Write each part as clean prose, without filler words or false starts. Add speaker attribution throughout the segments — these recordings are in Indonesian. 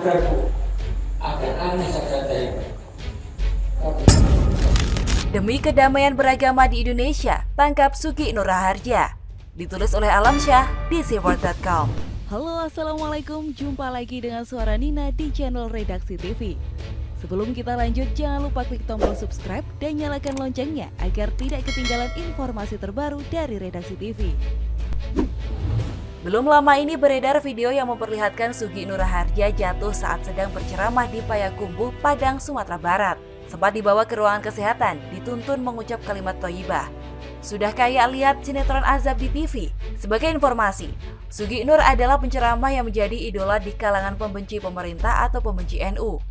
Speaker 1: Prabu akan aneh kata ini.
Speaker 2: Demi kedamaian beragama di Indonesia, tangkap Sugi Nur Raharja. Ditulis oleh Alam Syah di cworld.com.
Speaker 3: Halo, assalamualaikum. Jumpa lagi dengan suara Nina di channel Redaksi TV. Sebelum kita lanjut, jangan lupa klik tombol subscribe dan nyalakan loncengnya agar tidak ketinggalan informasi terbaru dari Redaksi TV.
Speaker 2: Belum lama ini beredar video yang memperlihatkan Sugi Nur Raharja jatuh saat sedang berceramah di Payakumbuh, Padang, Sumatera Barat. Sempat dibawa ke ruangan kesehatan, dituntun mengucap kalimat thayyibah. Sudah kayak lihat sinetron azab di TV. Sebagai informasi, Sugi Nur adalah penceramah yang menjadi idola di kalangan pembenci pemerintah atau pembenci NU.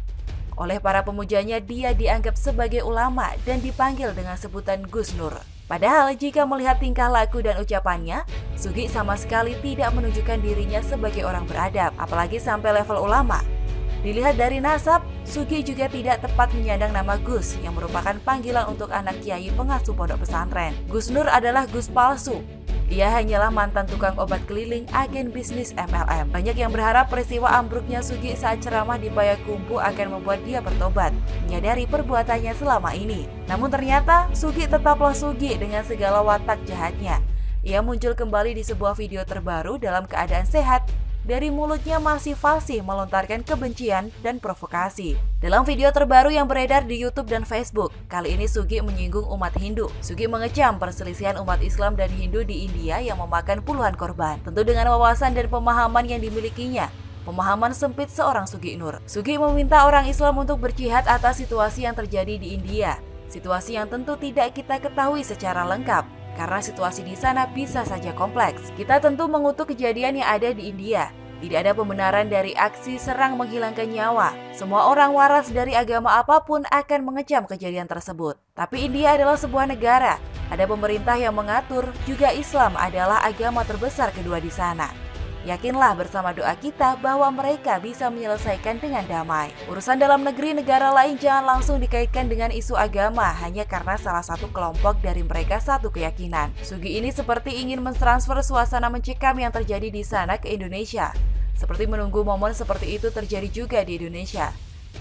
Speaker 2: Oleh para pemujanya, dia dianggap sebagai ulama dan dipanggil dengan sebutan Gus Nur. Padahal jika melihat tingkah laku dan ucapannya, Sugi sama sekali tidak menunjukkan dirinya sebagai orang beradab, apalagi sampai level ulama. Dilihat dari nasab, Sugi juga tidak tepat menyandang nama Gus yang merupakan panggilan untuk anak kiai pengasuh pondok pesantren. Gus Nur adalah Gus palsu. Ia hanyalah mantan tukang obat keliling, agen bisnis MLM. Banyak yang berharap peristiwa ambruknya Sugi saat ceramah di Payakumbuh akan membuat dia bertobat, menyadari perbuatannya selama ini. Namun ternyata Sugi tetaplah Sugi dengan segala watak jahatnya. Ia muncul kembali di sebuah video terbaru dalam keadaan sehat. Dari mulutnya masih fasih melontarkan kebencian dan provokasi. Dalam video terbaru yang beredar di YouTube dan Facebook, kali ini Sugi menyinggung umat Hindu. Sugi mengecam perselisihan umat Islam dan Hindu di India yang memakan puluhan korban. Tentu dengan wawasan dan pemahaman yang dimilikinya, pemahaman sempit seorang Sugi Nur. Sugi meminta orang Islam untuk berjihad atas situasi yang terjadi di India. Situasi yang tentu tidak kita ketahui secara lengkap, karena situasi di sana bisa saja kompleks. Kita tentu mengutuk kejadian yang ada di India. Tidak ada pembenaran dari aksi serang menghilangkan nyawa. Semua orang waras dari agama apapun akan mengecam kejadian tersebut. Tapi India adalah sebuah negara. Ada pemerintah yang mengatur, juga Islam adalah agama terbesar kedua di sana. Yakinlah bersama doa kita bahwa mereka bisa menyelesaikan dengan damai. Urusan dalam negeri negara lain jangan langsung dikaitkan dengan isu agama hanya karena salah satu kelompok dari mereka satu keyakinan. Sugi ini seperti ingin mentransfer suasana mencekam yang terjadi di sana ke Indonesia. Seperti menunggu momen seperti itu terjadi juga di Indonesia.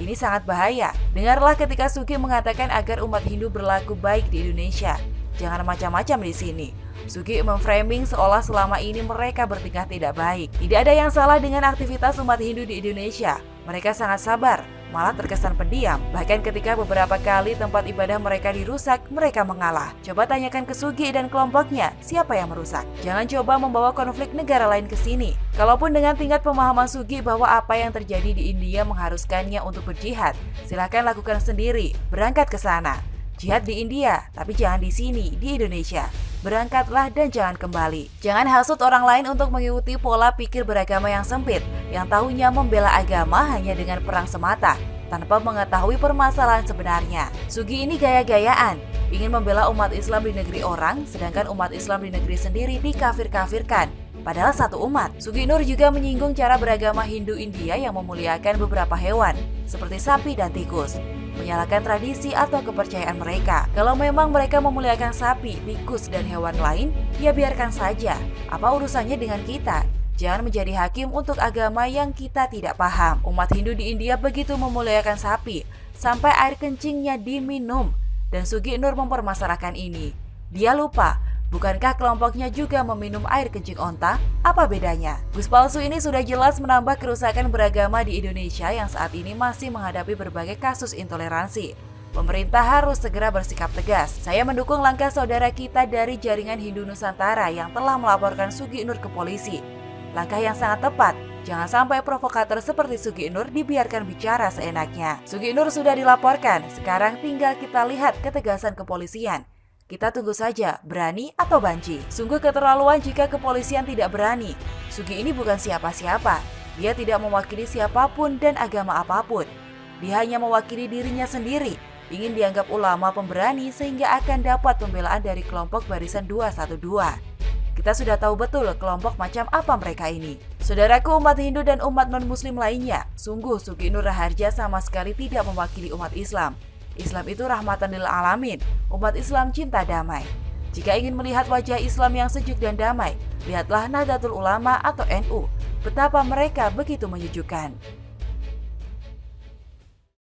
Speaker 2: Ini sangat bahaya. Dengarlah ketika Sugi mengatakan agar umat Hindu berlaku baik di Indonesia. Jangan macam-macam di sini. Sugi memframing seolah selama ini mereka bertingkah tidak baik. Tidak ada yang salah dengan aktivitas umat Hindu di Indonesia. Mereka sangat sabar, malah terkesan pendiam. Bahkan ketika beberapa kali tempat ibadah mereka dirusak, mereka mengalah. Coba tanyakan ke Sugi dan kelompoknya, siapa yang merusak? Jangan coba membawa konflik negara lain ke sini. Kalaupun dengan tingkat pemahaman Sugi bahwa apa yang terjadi di India mengharuskannya untuk berjihad, silahkan lakukan sendiri, berangkat ke sana. Jihad di India, tapi jangan di sini, di Indonesia. Berangkatlah dan jangan kembali. Jangan hasut orang lain untuk mengikuti pola pikir beragama yang sempit, yang tahunya membela agama hanya dengan perang semata, tanpa mengetahui permasalahan sebenarnya. Sugi ini gaya-gayaan, ingin membela umat Islam di negeri orang, sedangkan umat Islam di negeri sendiri dikafir-kafirkan. Padahal satu umat. Sugi Nur juga menyinggung cara beragama Hindu India yang memuliakan beberapa hewan, seperti sapi dan tikus. Menyalahkan tradisi atau kepercayaan mereka. Kalau memang mereka memuliakan sapi, tikus, dan hewan lain, ya biarkan saja. Apa urusannya dengan kita? Jangan menjadi hakim untuk agama yang kita tidak paham. Umat Hindu di India begitu memuliakan sapi, sampai air kencingnya diminum. Dan Sugi Nur mempermasalahkan ini. Dia lupa, bukankah kelompoknya juga meminum air kencing onta? Apa bedanya? Gus palsu ini sudah jelas menambah kerusakan beragama di Indonesia yang saat ini masih menghadapi berbagai kasus intoleransi. Pemerintah harus segera bersikap tegas. Saya mendukung langkah saudara kita dari Jaringan Hindu Nusantara yang telah melaporkan Sugi Nur ke polisi. Langkah yang sangat tepat. Jangan sampai provokator seperti Sugi Nur dibiarkan bicara seenaknya. Sugi Nur sudah dilaporkan, sekarang tinggal kita lihat ketegasan kepolisian. Kita tunggu saja, berani atau banci. Sungguh keterlaluan jika kepolisian tidak berani. Sugi ini bukan siapa-siapa. Dia tidak mewakili siapapun dan agama apapun. Dia hanya mewakili dirinya sendiri. Ingin dianggap ulama pemberani sehingga akan dapat pembelaan dari kelompok Barisan 212. Kita sudah tahu betul kelompok macam apa mereka ini. Saudaraku umat Hindu dan umat non-muslim lainnya, sungguh Sugi Nur Raharja sama sekali tidak mewakili umat Islam. Islam itu rahmatan lil alamin. Umat Islam cinta damai. Jika ingin melihat wajah Islam yang sejuk dan damai, lihatlah Nahdlatul Ulama atau NU. Betapa mereka begitu menyejukkan.